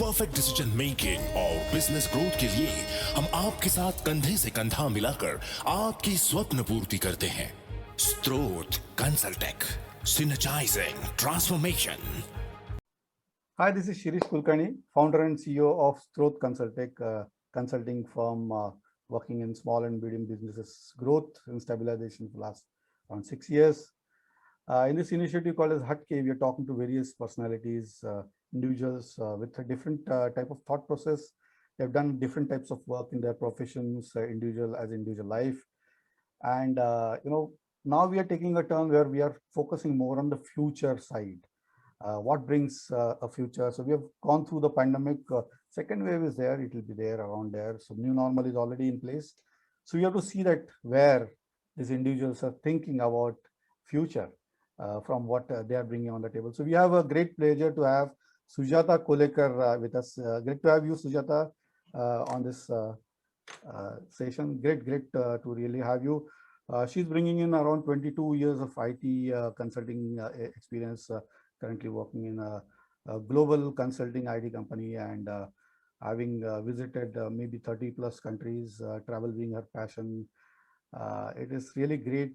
Perfect decision making और business growth के लिए हम आपके साथ कंधे से कंधा मिलाकर आपकी स्वप्न पूर्ति करते हैं। स्त्रोत कंसल्टेक, सिनर्जाइजिंग transformation. Hi, this is Shirish Kulkarni, founder and CEO of Stroth Consultech, consulting firm working in small and medium businesses growth and stabilization for the last around 6 years. In this initiative called as Hatke, we are talking to various personalities, individuals with a different type of thought process. They have done different types of work in their professions, individual as individual life. And, now we are taking a turn where we are focusing more on the future side. What brings a future? So we have gone through the pandemic. Second wave is there. It will be there around there. So new normal is already in place. So we have to see that where these individuals are thinking about future from what they are bringing on the table. So we have a great pleasure to have Sujata Kolekar with us. Great to have you, Sujata, on this session. Great to really have you. She's bringing in around 22 years of IT consulting experience, currently working in a global consulting IT company, and having visited maybe 30 plus countries, travel being her passion. It is really great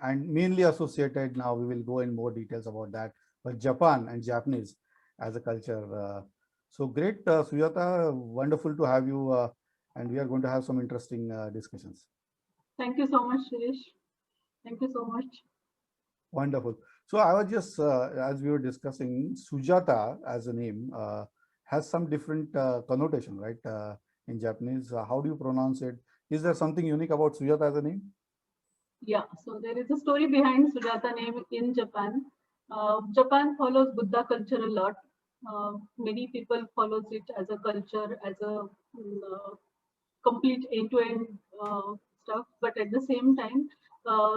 and mainly associated, now we will go in more details about that, but Japan and Japanese as a culture. So great, Sujata, wonderful to have you, and we are going to have some interesting discussions. Thank you so much, Shirish. Thank you so much. Wonderful. So I was just, as we were discussing, Sujata as a name has some different connotation, right? In Japanese, how do you pronounce it? Is there something unique about Sujata as a name? Yeah, so there is a story behind Sujata name in Japan. Japan follows Buddha culture a lot. Many people follows it as a culture, as a complete end-to-end stuff. But at the same time,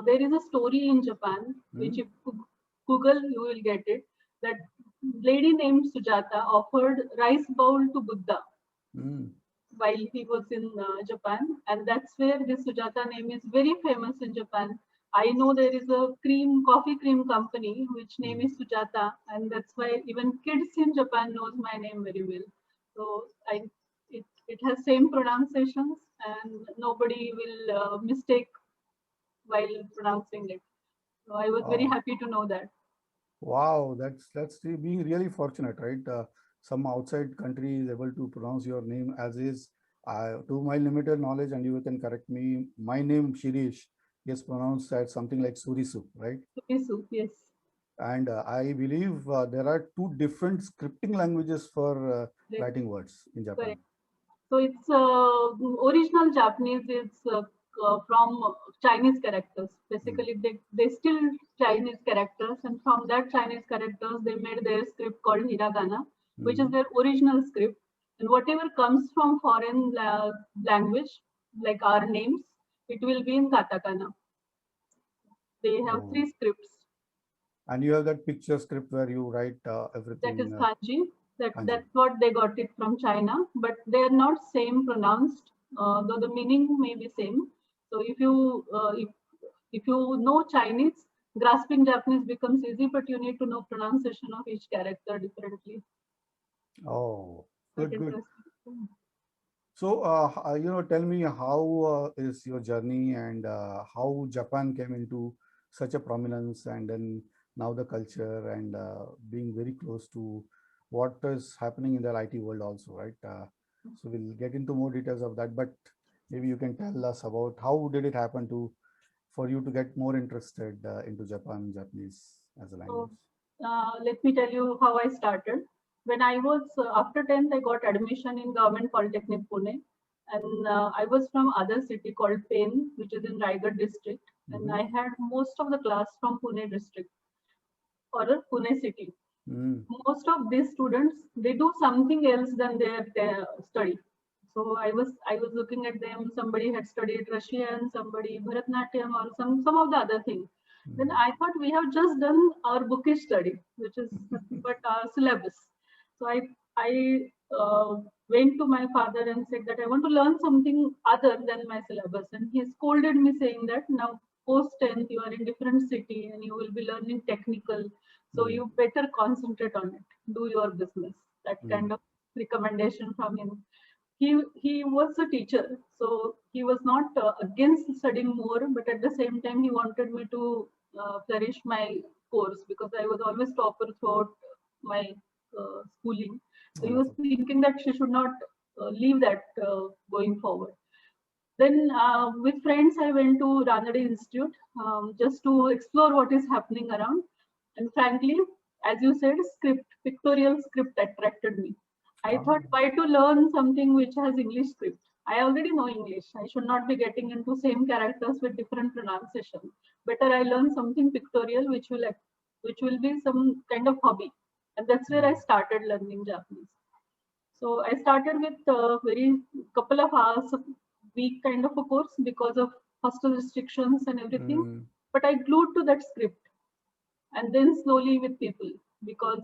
there is a story in Japan, which if you Google, you will get it, that lady named Sujata offered rice bowl to Buddha while he was in Japan, and that's where this Sujata name is very famous in Japan. I know there is a coffee cream company which name is Sujata, and that's why even kids in Japan knows my name very well. So it has same pronunciations, and nobody will mistake while pronouncing it. So I was very happy to know that. Wow, that's being really fortunate, right? Some outside country is able to pronounce your name as is. To my limited knowledge, and you can correct me, my name Shirish is pronounced as something like Surisu, right? Surisu, yes. And I believe there are two different scripting languages for writing words in Japan. Correct. So it's original Japanese is from Chinese characters. Basically, they still Chinese characters, and from that Chinese characters, they made their script called hiragana, which is their original script. And whatever comes from foreign language, like our names, it will be in katakana. They have three scripts. And you have that picture script where you write everything. That is kanji. That's what they got it from China, but they are not same pronounced, though the meaning may be same. So if you know Chinese, grasping Japanese becomes easy, but you need to know pronunciation of each character differently. Oh, good. So, tell me, how is your journey, and how Japan came into such a prominence, and then now the culture, and being very close to what is happening in the IT world also, right? So we'll get into more details of that, but maybe you can tell us about how did it happen for you to get more interested into Japanese as a language. So, let me tell you how I started. When I was after 10th, I got admission in Government Polytechnic Pune, and I was from other city called Pen, which is in Raigad district, and I had most of the class from Pune district or Pune city. Most of these students, they do something else than their study. So I was looking at them. Somebody had studied Russian, somebody Bharatnatyam, or some of the other things. Then I thought we have just done our bookish study, which is but our syllabus. So I went to my father and said that I want to learn something other than my syllabus, and he scolded me saying that now post 10th you are in different city and you will be learning technical, so you better concentrate on it, do your business. That kind of recommendation from him. He was a teacher, so he was not against studying more, but at the same time he wanted me to flourish my course because I was always topper throughout my schooling. So he was Wonderful. thinking that she should not leave that going forward. Then with friends, I went to Ranade Institute just to explore what is happening around. And frankly, as you said, script, pictorial script attracted me. I Ah, thought, why to learn something which has English script? I already know English. I should not be getting into same characters with different pronunciation. Better I learn something pictorial, which will be some kind of hobby. And that's where I started learning Japanese. So I started with very couple of hours a week kind of a course because of hostel restrictions and everything. But I glued to that script and then slowly with people because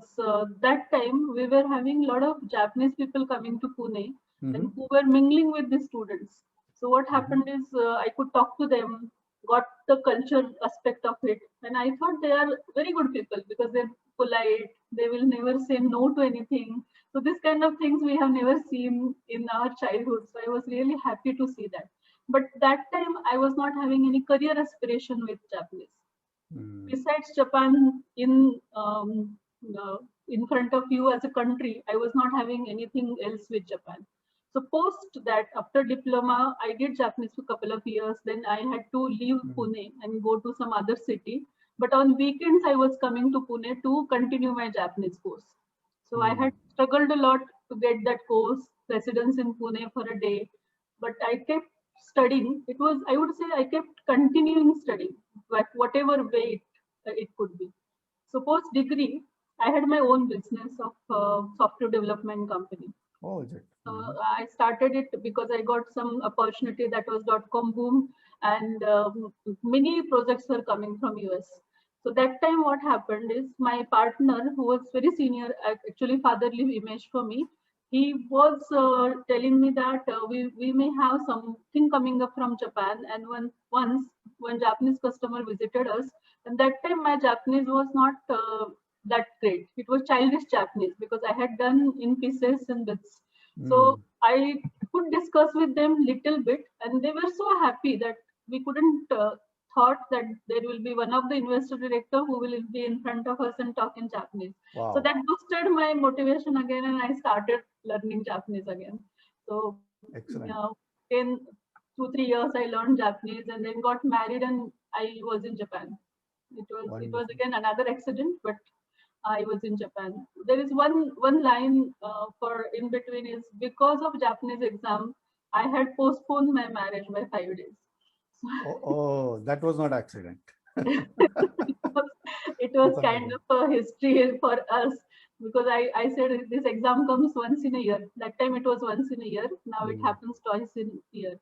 that time we were having a lot of Japanese people coming to Pune and who were mingling with the students. So what happened is I could talk to them, got the culture aspect of it, and I thought they are very good people because they're polite. They will never say no to anything. So this kind of things we have never seen in our childhood. So I was really happy to see that. But that time I was not having any career aspiration with Japanese. Besides Japan in front of you as a country, I was not having anything else with Japan. So post that, after diploma, I did Japanese for a couple of years. Then I had to leave Pune and go to some other city. But on weekends, I was coming to Pune to continue my Japanese course. So I had struggled a lot to get that course, residence in Pune for a day. But I kept studying. It was, I would say, I kept continuing studying, but whatever way it could be. So post degree, I had my own business of software development company. Oh, is it? I started it because I got some opportunity that was .com boom, and many projects were coming from US. So that time, what happened is my partner, who was very senior, actually fatherly image for me, he was telling me that we may have something coming up from Japan. And once one Japanese customer visited us, and that time my Japanese was not that great. It was childish Japanese because I had done in pieces and bits. So I could discuss with them little bit, and they were so happy that we couldn't thought that there will be one of the investor director who will be in front of us and talk in Japanese. Wow. So that boosted my motivation again, and I started learning Japanese again. So Excellent. in 2-3 years, I learned Japanese, and then got married, and I was in Japan. It was again another accident, but I was in Japan. There is one line for in between is because of Japanese exam, I had postponed my marriage by 5 days. That was not accident. It was kind of a history for us because I said this exam comes once in a year. That time it was once in a year. Now it happens twice in a year.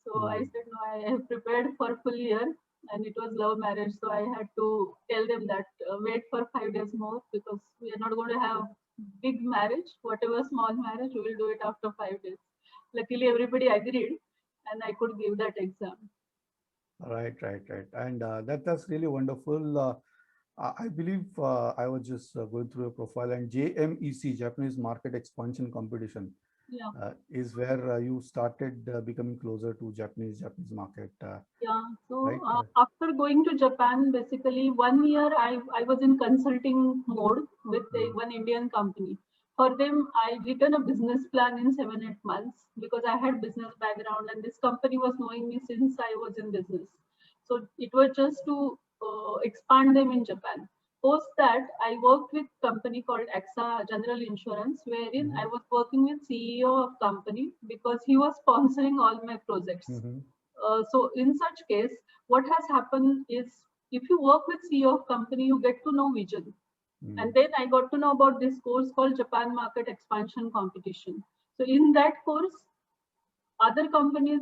So I said, no, I have prepared for a full year, and it was love marriage. So I had to tell them that wait for 5 days more because we are not going to have big marriage. Whatever small marriage, we will do it after 5 days. Luckily, everybody agreed, and I could give that exam. Right. And that's really wonderful. I believe I was just going through a profile, and JMEC, Japanese Market Expansion Competition, is where you started becoming closer to Japanese market. So right? After going to Japan, basically 1 year I was in consulting mode with one Indian company. For them, I written a business plan in 7-8 months because I had business background, and this company was knowing me since I was in business. So it was just to expand them in Japan. Post that, I worked with company called AXA General Insurance, wherein I was working with CEO of company because he was sponsoring all my projects. So in such case, what has happened is if you work with CEO of company, you get to know vision. And then I got to know about this course called Japan Market Expansion Competition. So in that course, other companies,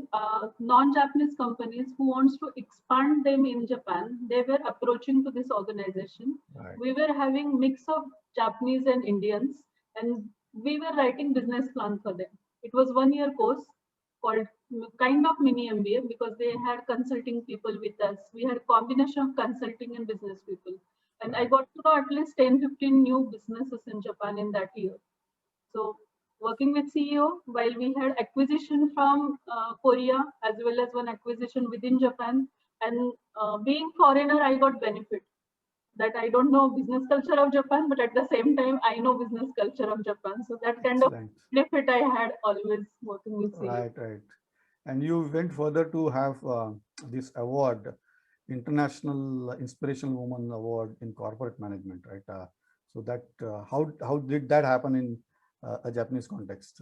non-Japanese companies who wants to expand them in Japan, they were approaching to this organization. Right. We were having mix of Japanese and Indians, and we were writing business plan for them. It was 1 year course called kind of mini MBA because they had consulting people with us. We had a combination of consulting and business people. And I got to know at least 10-15 new businesses in Japan in that year. So working with CEO, while we had acquisition from Korea as well as one acquisition within Japan. And being foreigner, I got benefit that I don't know business culture of Japan, but at the same time, I know business culture of Japan. So that kind of Excellent. benefit I had always working with CEO. Right, right. And you went further to have this award, International Inspirational Woman Award in Corporate Management, right? So that how did that happen in a Japanese context?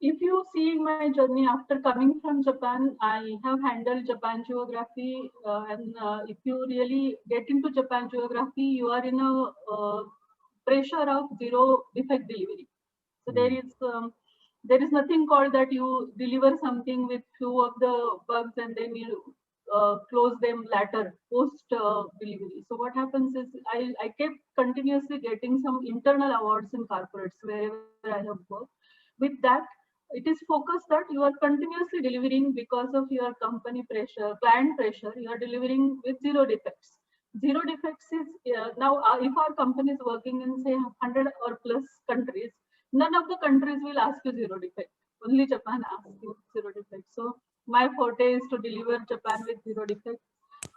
If you see my journey after coming from Japan, I have handled Japan geography, and if you really get into Japan geography, you are in a pressure of zero defect delivery. So there is nothing called that you deliver something with few of the bugs and then you close them later post delivery. So what happens is I kept continuously getting some internal awards in corporates wherever I have worked. With that, it is focused that you are continuously delivering because of your company pressure, client pressure. You are delivering with zero defects. Zero defects is now if our company is working in say 100 or plus countries, none of the countries will ask you zero defect. Only Japan asks you zero defect. So my forte is to deliver Japan with zero defect.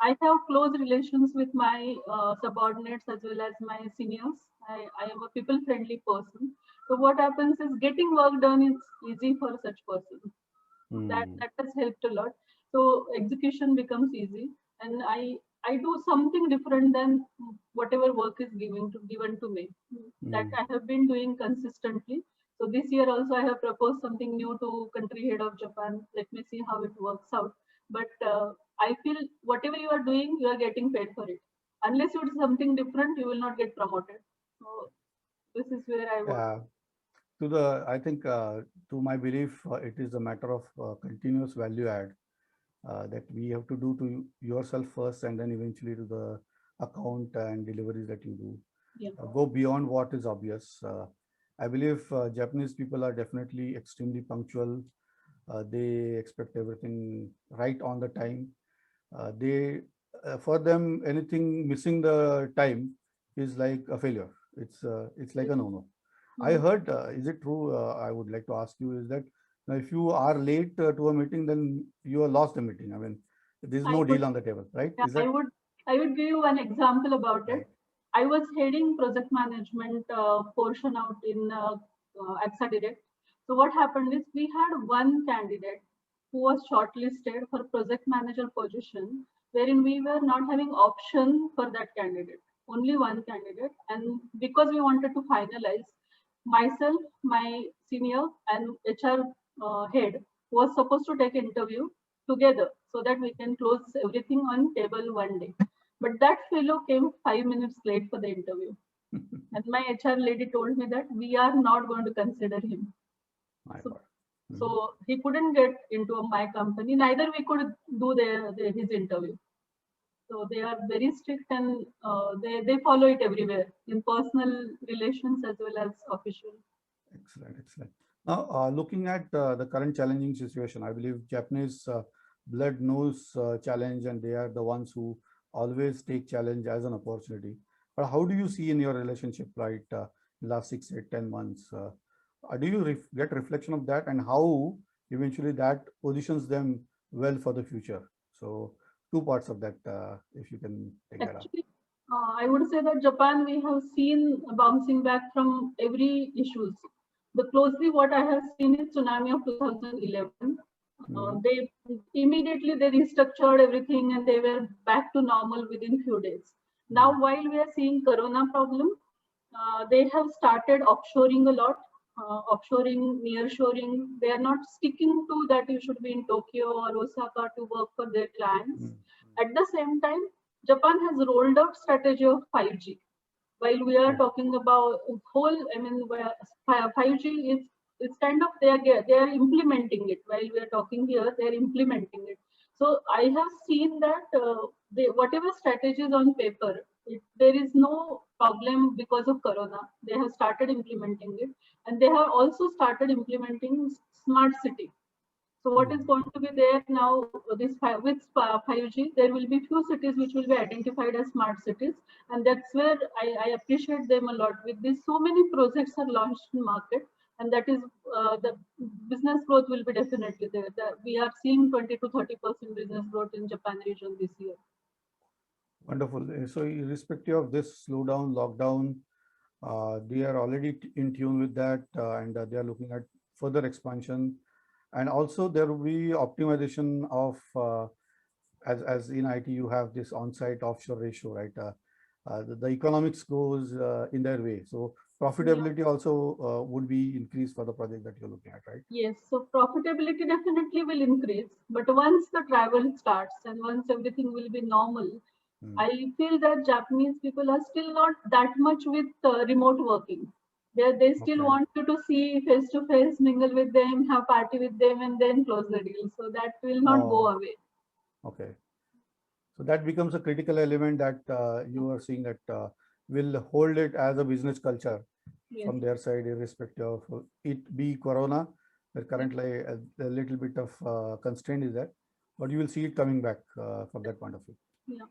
I have close relations with my subordinates as well as my seniors. I am a people-friendly person. So what happens is getting work done is easy for such person. That has helped a lot. So execution becomes easy, and I do something different than whatever work is given to me. That I have been doing consistently. So this year also I have proposed something new to country head of Japan. Let me see how it works out. But I feel whatever you are doing, you are getting paid for it. Unless you do something different, you will not get promoted. So this is where I work. I think to my belief, it is a matter of continuous value add that we have to do to yourself first, and then eventually to the account and deliveries that you do. Yeah. Go beyond what is obvious. I believe Japanese people are definitely extremely punctual. They expect everything right on the time. For them, anything missing the time is like a failure. It's like a no-no. I heard, is it true? I would like to ask you, is that if you are late to a meeting, then you have lost the meeting. I mean, there is no deal on the table, right? Yeah, Is that I would give you one example about it. right? I was heading project management portion out in AXA Direct. So what happened is we had one candidate who was shortlisted for project manager position, wherein we were not having option for that candidate, only one candidate. And because we wanted to finalize, myself, my senior and HR head was supposed to take interview together so that we can close everything on table one day. But that fellow came 5 minutes late for the interview. And my HR lady told me that we are not going to consider him. My So, God. so he couldn't get into my company. Neither we could do his interview. So they are very strict, and they follow it everywhere in personal relations as well as official. Excellent, excellent. Now, looking at the current challenging situation, I believe Japanese blood knows challenge, and they are the ones who always take challenge as an opportunity. But how do you see in your relationship, right, last 6, 8, 10 months? Do you get reflection of that, and how eventually that positions them well for the future? So, two parts of that, if you can take that up. Actually, I would say that Japan, we have seen bouncing back from every issues. The closely what I have seen is tsunami of 2011. They immediately they restructured everything and they were back to normal within few days. Now, while we are seeing Corona problem, they have started offshoring a lot, offshoring, nearshoring. They are not sticking to that you should be in Tokyo or Osaka to work for their clients. At the same time, Japan has rolled out strategy of 5G. While we are talking about whole, I mean, 5G is it's kind of they are implementing it. While we are talking here, they are implementing it. So I have seen that whatever strategies on paper, there is no problem because of Corona. They have started implementing it, and they have also started implementing smart city. So what is going to be there now, with 5G, there will be few cities which will be identified as smart cities. And that's where I appreciate them a lot. With this, so many projects are launched in market, and that is the business growth will be definitely there. We are seeing 20 to 30% business growth in Japan region this year. Wonderful. So irrespective of this slowdown, lockdown, they are already in tune with that, and they are looking at further expansion. And also there will be optimization of, as in IT, you have this on-site offshore ratio, right? The economics goes in their way. So profitability also would be increased for the project that you're looking at, right? Yes, so profitability definitely will increase, but once the travel starts and once everything will be normal, I feel that Japanese people are still not that much with remote working. They still Okay. want you to see face to face, mingle with them, have party with them, and then close the deal. So that will not go Oh, away. okay. So that becomes a critical element that you are seeing that will hold it as a business culture Yes. from their side, irrespective of it be Corona. Where currently a little bit of constraint is there, but you will see it coming back from that point of view. Yeah.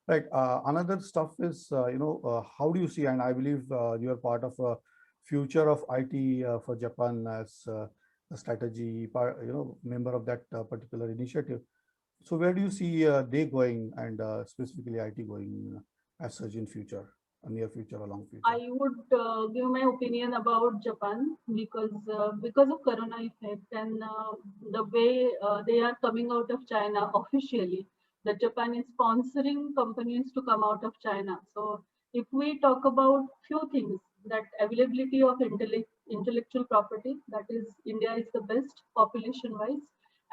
Right. Another stuff is, how do you see, and I believe you are part of a future of IT for Japan as a strategy, member of that particular initiative. So where do you see they going, and specifically IT going as such in future, a near future or long future? I would give my opinion about Japan because of Corona effect and the way they are coming out of China officially. That Japan is sponsoring companies to come out of China. So if we talk about few things, that availability of intellectual property, that is India is the best population wise,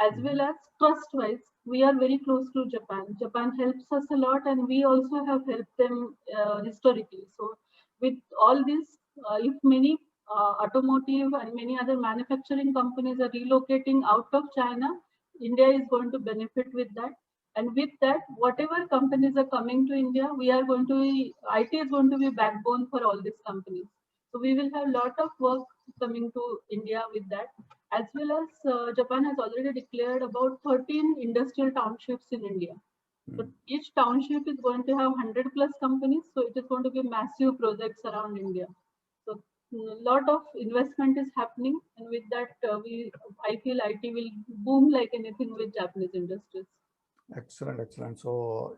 as well as trust wise, we are very close to Japan. Japan helps us a lot, and we also have helped them historically. So with all this, if many automotive and many other manufacturing companies are relocating out of China, India is going to benefit with that. And with that, whatever companies are coming to India, we are going to be, IT is going to be backbone for all these companies. So we will have a lot of work coming to India with that. As well as Japan has already declared about 13 industrial townships in India. So each township is going to have 100 plus companies. So it is going to be massive projects around India. So a lot of investment is happening, and with that, I feel IT will boom like anything with Japanese industries. Excellent, excellent. So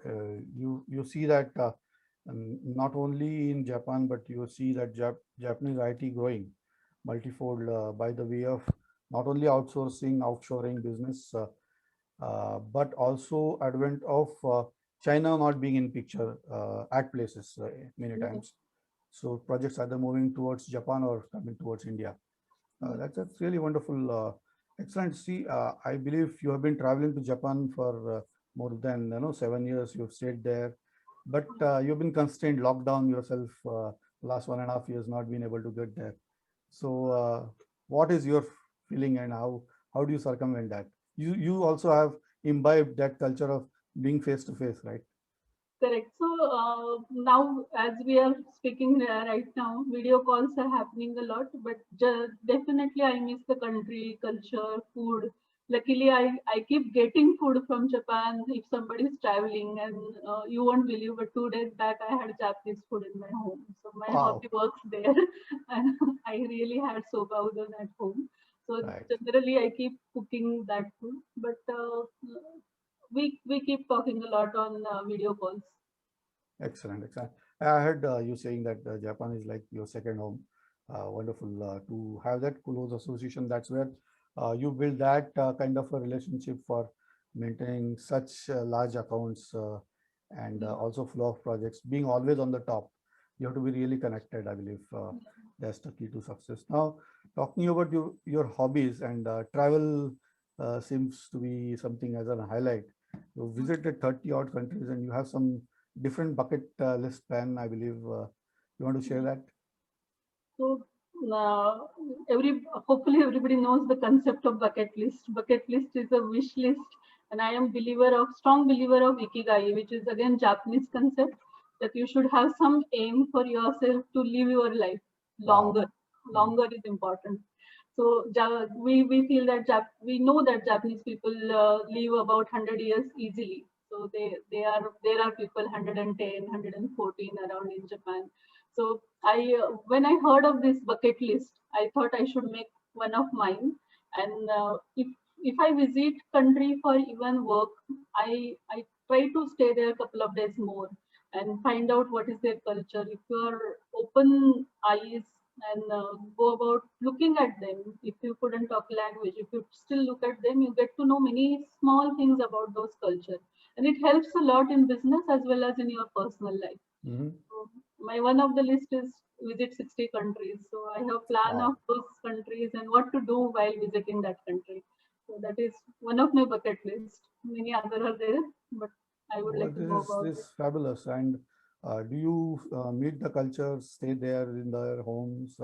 you see that not only in Japan, but you see that Japanese IT growing multifold by the way of not only outsourcing, offshoring business, but also advent of China not being in picture at places many times. So projects either moving towards Japan or coming towards India. That's really wonderful. Excellent. See, I believe you have been traveling to Japan for more than 7 years. You've stayed there, but you've been constrained, locked down yourself. Last 1.5 years, not been able to get there. So, what is your feeling, and how do you circumvent that? You also have imbibed that culture of being face to face, right? Correct. So now, as we are speaking right now, video calls are happening a lot, but definitely I miss the country, culture, food. Luckily, I keep getting food from Japan if somebody is traveling, and you won't believe, but 2 days back I had Japanese food in my home. So my Wow. hobby works there, and I really had soba udon at home. So Right. generally, I keep cooking that food, but we keep talking a lot on video calls. Excellent, excellent. I heard you saying that Japan is like your second home. Wonderful to have that close association. That's where you build that kind of a relationship for maintaining such large accounts and also flow of projects. Being always on the top, you have to be really connected. I believe that's the key to success. Now, talking about your hobbies and travel seems to be something as a highlight. You visited 30 odd countries, and you have some different bucket list plan, I believe. You want to share that? So hopefully everybody knows the concept of bucket list. Bucket list is a wish list, and I am strong believer of ikigai, which is again Japanese concept, that you should have some aim for yourself to live your life longer. Wow. longer is important. So we feel that we know that Japanese people live about 100 years easily. So there are people 110, 114 around in Japan. So when I heard of this bucket list, I thought I should make one of mine. And if I visit country for even work, I try to stay there a couple of days more and find out what is their culture. If you are open eyes and go about looking at them, if you couldn't talk language, if you still look at them, you get to know many small things about those culture, and it helps a lot in business as well as in your personal life. Mm-hmm. So my one of the list is visit 60 countries. So I have plan Wow. of those countries and what to do while visiting that country. So that is one of my bucket list. Many other are there, but I would Well, like to know about this it. is fabulous. And do you meet the culture, stay there in their homes,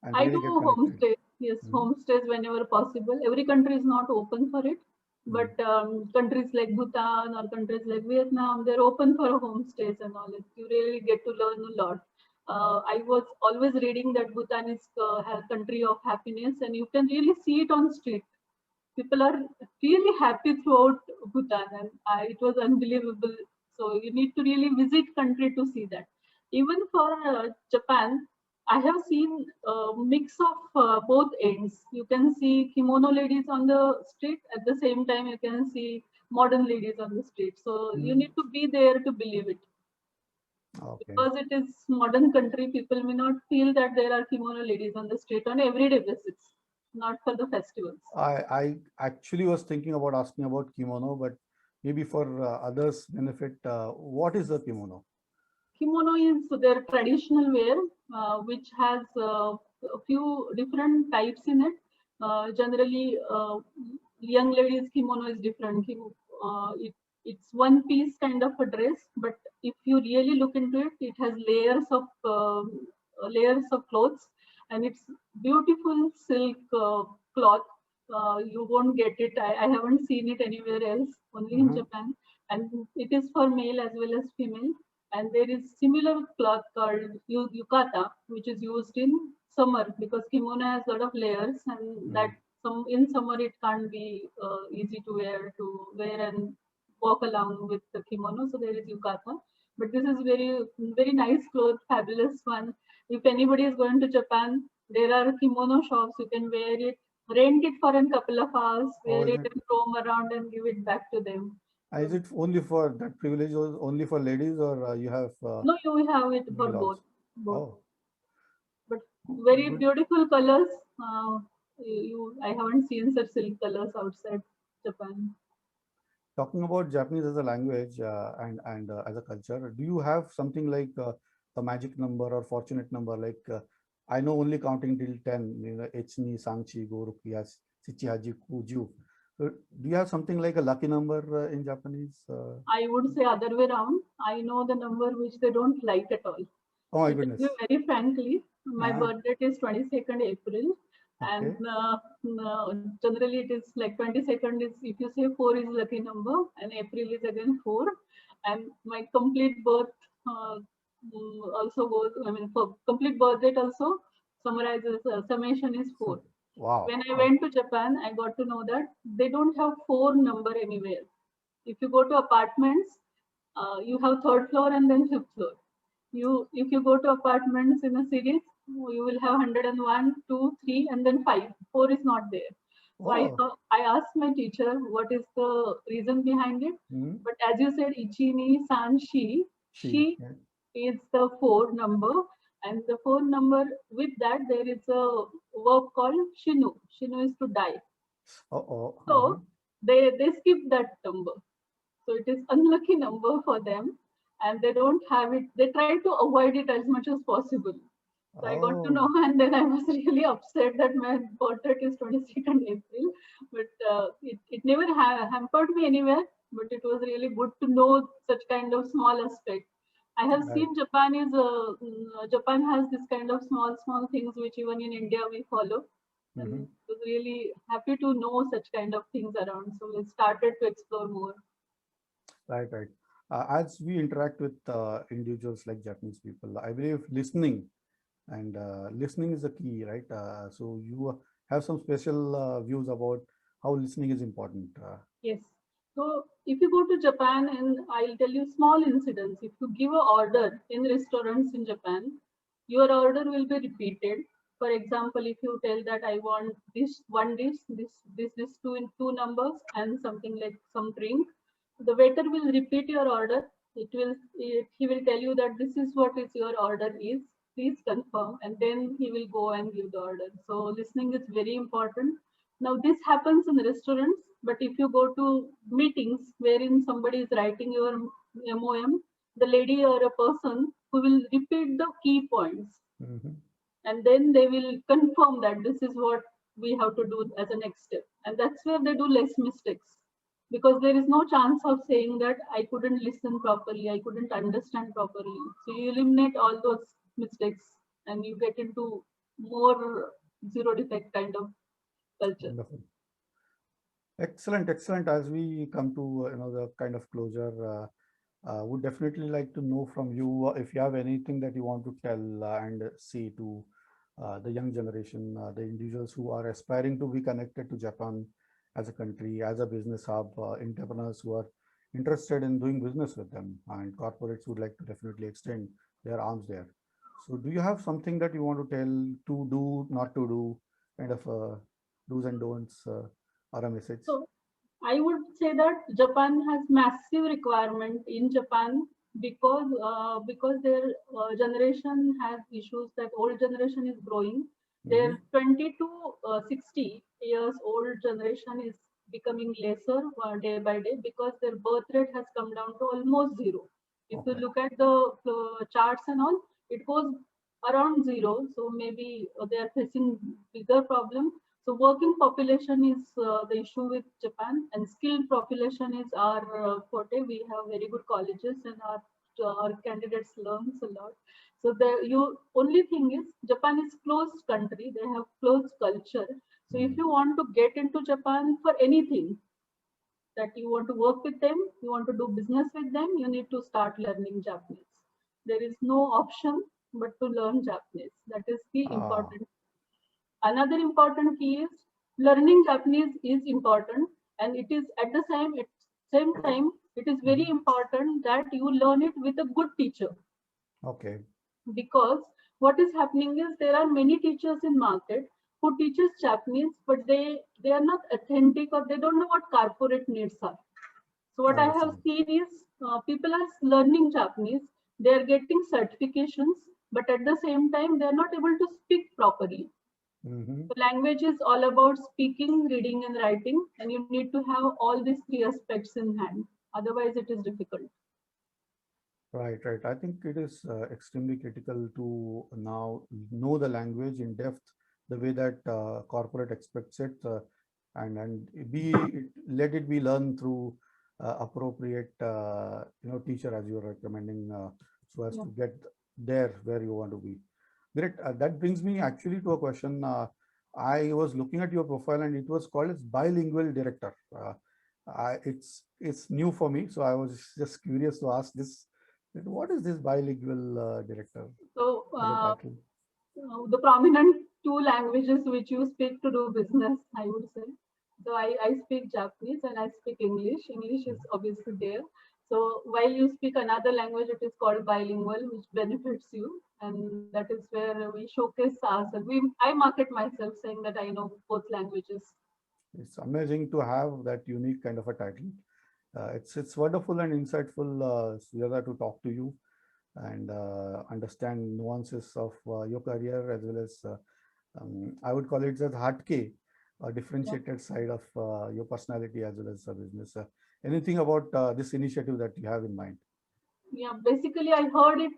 and I do really get connected? homestays, yes, Mm-hmm. homestays whenever possible. Every country is not open for it, but countries like Bhutan or countries like Vietnam, they're open for homestays and all. You really get to learn a lot. I was always reading that Bhutan is a country of happiness, and you can really see it on street. People are really happy throughout Bhutan, and it was unbelievable. So you need to really visit country to see that. Even for Japan, I have seen a mix of both ends. You can see kimono ladies on the street. At the same time, you can see modern ladies on the street. So you Mm-hmm. need to be there to believe it. Okay. Because it is modern country, people may not feel that there are kimono ladies on the street on everyday basis, not for the festivals. I actually was thinking about asking about kimono, but maybe for others' benefit, what is a kimono? Kimono is their traditional wear, which has a few different types in it. Generally, young ladies' kimono is different. It's one piece kind of a dress, but if you really look into it, it has layers of clothes, and it's beautiful silk cloth. You won't get it. I haven't seen it anywhere else, only in Mm-hmm. Japan, and it is for male as well as female. And there is similar cloth called yukata, which is used in summer because kimono has a lot of layers, and that some in summer it can't be easy to wear and walk along with the kimono. So there is yukata, but this is very nice cloth, fabulous one. If anybody is going to Japan, there are kimono shops. You can wear it, rent it for a couple of hours, Or wear is it it and roam around and give it back to them. is it only for that privilege was only for ladies, or you have No, you have it for male both, also? both. Oh, But very good. beautiful colors. I haven't seen such silk colors outside Japan. Talking about Japanese as a language and as a culture, do you have something like a magic number or fortunate number? Like I know only counting till 10, you know, Echni, Sangchi, Goruki, Shichi, Haji, Kuju. So do you have something like a lucky number in Japanese? I would say other way around. I know the number which they don't like at all. Oh my To tell you goodness. very frankly, my Uh, birth date is 22nd April, and okay. generally it is like 22nd is if you say 4 is lucky number, and April is again 4, and my complete birth also goes. I mean, for complete birth date also summarizes summation is 4. So, wow. When I went to Japan, I got to know that they don't have 4 number anywhere. If you go to apartments, you have third floor and then fifth floor. If you go to apartments in a series, you will have 101, 2, 3, and then 5. 4 is not there. So Oh. I asked my teacher what is the reason behind it. Hmm. But as you said, Ichini, San, She. she Yeah. is the 4 number. And the 4 number, with that, there is a verb called shinu. Shinu is to die. Oh. Uh-huh. So they skip that number. So it is unlucky number for them, and they don't have it. They try to avoid it as much as possible. So I got to know, Oh. and then I was really upset that my birthday is 22nd April, but it never hampered me anywhere. But it was really good to know such kind of small aspect. I have Right. seen Japan has this kind of small things which even in India we follow, and Hmm. was really happy to know such kind of things around. So we started to explore more. Right, right. As we interact with individuals like Japanese people, I believe listening and listening is the key, right? So you have some special views about how listening is important. Yes. So if you go to Japan, and I'll tell you small incidents. If you give an order in restaurants in Japan, your order will be repeated. For example, if you tell that I want this one dish, this two in two numbers, and something like some drink, the waiter will repeat your order. He will tell you that this is what is your order is. Please confirm, and then he will go and give the order. So listening is very important. Now, this happens in restaurants, but if you go to meetings wherein somebody is writing your MOM, the lady or a person who will repeat the key points, Mhm. and then they will confirm that this is what we have to do as a next step. And that's where they do less mistakes, because there is no chance of saying that I couldn't listen properly, I couldn't understand properly. So you eliminate all those mistakes and you get into more zero defect kind of culture. Wonderful. Excellent, excellent. As we come to the kind of closure, would definitely like to know from you if you have anything that you want to tell and say to the young generation, the individuals who are aspiring to be connected to Japan as a country, as a business hub, entrepreneurs who are interested in doing business with them, and corporates would like to definitely extend their arms there. So, do you have something that you want to tell to do, not to do, kind of do's and don'ts, or a message? So I would say that Japan has massive requirement in Japan, because their generation has issues that old generation is growing. Their Mhm. 20 to 60 years old generation is becoming lesser day by day, because their birth rate has come down to almost zero. If you Okay. look at the charts and all, it goes around zero. So maybe they are facing bigger problem. So working population is the issue with Japan, and skilled population is our forte. We have very good colleges, and our candidates learns a lot. So the only thing is Japan is closed country. They have closed culture. So if Mm. you want to get into Japan for anything, that you want to work with them, you want to do business with them, you need to start learning Japanese. There is no option but to learn Japanese. That is the Ah, important. Another important key is learning Japanese is important, and it is at the same time it is very mhm. important that you learn it with a good teacher, Okay. because what is happening is there are many teachers in market who teaches Japanese, but they are not authentic, or they don't know what corporate needs are. So what I have Understand. seen is people are learning Japanese, they are getting certifications, but at the same time they are not able to speak properly. Hmm. So language is all about speaking, reading, and writing, and you need to have all these three aspects in hand. Otherwise, it is difficult. Right, right. I think it is extremely critical to now know the language in depth, the way that corporate expects it, and let it be learned through appropriate teacher as you are recommending, so as Yeah. to get there where you want to be. Great. That brings me actually to a question. I was looking at your profile and it was called as bilingual director. It's new for me, so I was just curious to ask this, that what is this bilingual director So as a title? the prominent two languages which you speak to do business, I would say. So I speak Japanese and I speak English. English is obviously there. So while you speak another language, it is called bilingual, which benefits you. And that is where we showcase ourselves. I market myself saying that I know both languages. It's amazing to have that unique kind of a title. It's wonderful and insightful, Sujata, to talk to you and understand nuances of your career, as well as I would call it as hatke, a Yeah. differentiated side of your personality as well as business. Anything about this initiative that you have in mind? Yeah, basically, I heard it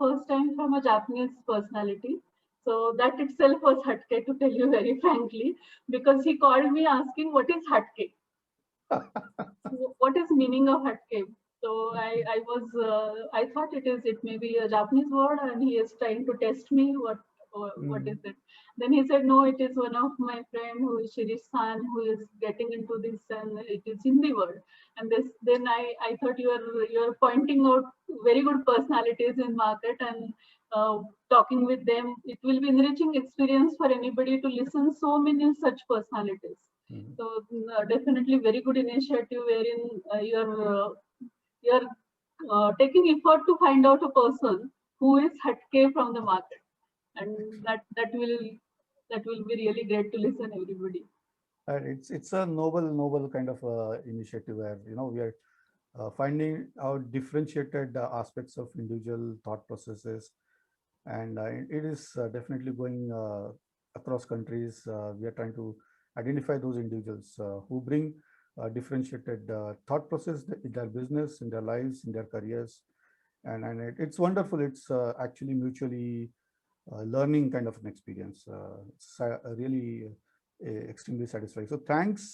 first time from a Japanese personality. So that itself was hatke, to tell you very frankly, because he called me asking, "What is hatke? What is meaning of hatke?" So I thought it may be a Japanese word, and he is trying to test me. What is Mm. it? Then he said, "No, it is one of my friend who is Shirish San, who is getting into this, and it is Hindi word." And then I thought you are pointing out very good personalities in market, and talking with them. It will be enriching experience for anybody to listen so many such personalities. Mhm. So definitely very good initiative wherein you're taking effort to find out a person who is hatke from the market, and that will be really great to listen everybody. It's a noble kind of initiative where we are finding out differentiated aspects of individual thought processes, and it is definitely going across countries. We are trying to identify those individuals who bring differentiated thought process in their business, in their lives, in their careers, and it's wonderful. It's actually mutually learning kind of an experience. It's really extremely satisfying. So thanks,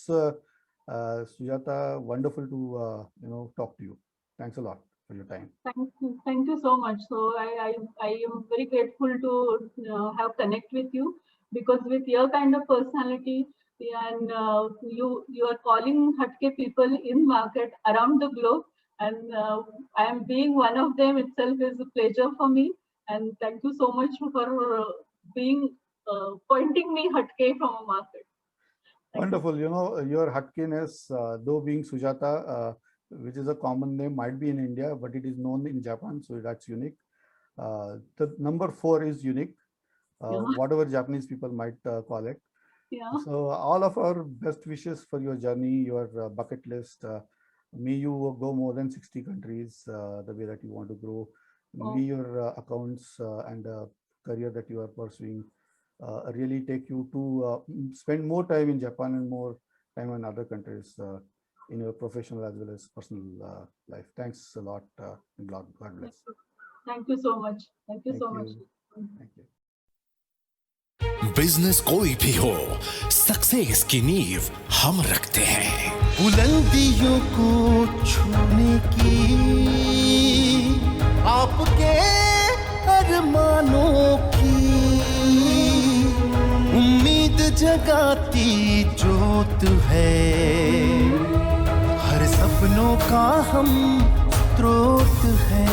Sujata. Wonderful to talk to you. Thanks a lot for your time. Thank you so much. So I am very grateful to have connect with you, because with your kind of personality, and you are calling hatke people in market around the globe, and I am being one of them itself is a pleasure for me. And thank you so much for being pointing me hatke from a market. Thank you. Wonderful. Your Hatkiness, though being Sujata, which is a common name, might be in India, but it is known in Japan, so that's unique. The number 4 is unique, Yeah. whatever Japanese people might call it. Yeah. So all of our best wishes for your journey, your bucket list. May you go more than 60 countries the way that you want to grow. Oh. May your accounts and career that you are pursuing really take you to spend more time in Japan and more time in other countries in your professional as well as personal life. Thanks a lot. God bless. Thank you so much. Thank you so much. Thank you. Business कोई भी हो, success की नींव हम रखते हैं। बुलंदियों को छूने की आपके अरमानों की उम्मीद जगाती जोत है, हर सपनों का हम स्रोत है।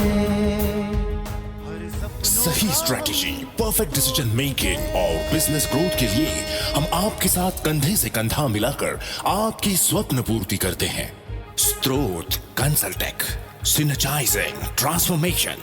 सही स्ट्रेटेजी, परफेक्ट डिसीजन मेकिंग और बिजनेस ग्रोथ के लिए हम आपके साथ कंधे से कंधा मिलाकर आपकी स्वप्न पूर्ति करते हैं। स्त्रोत कंसल्टेक, सिनर्जाइजिंग ट्रांसफॉर्मेशन।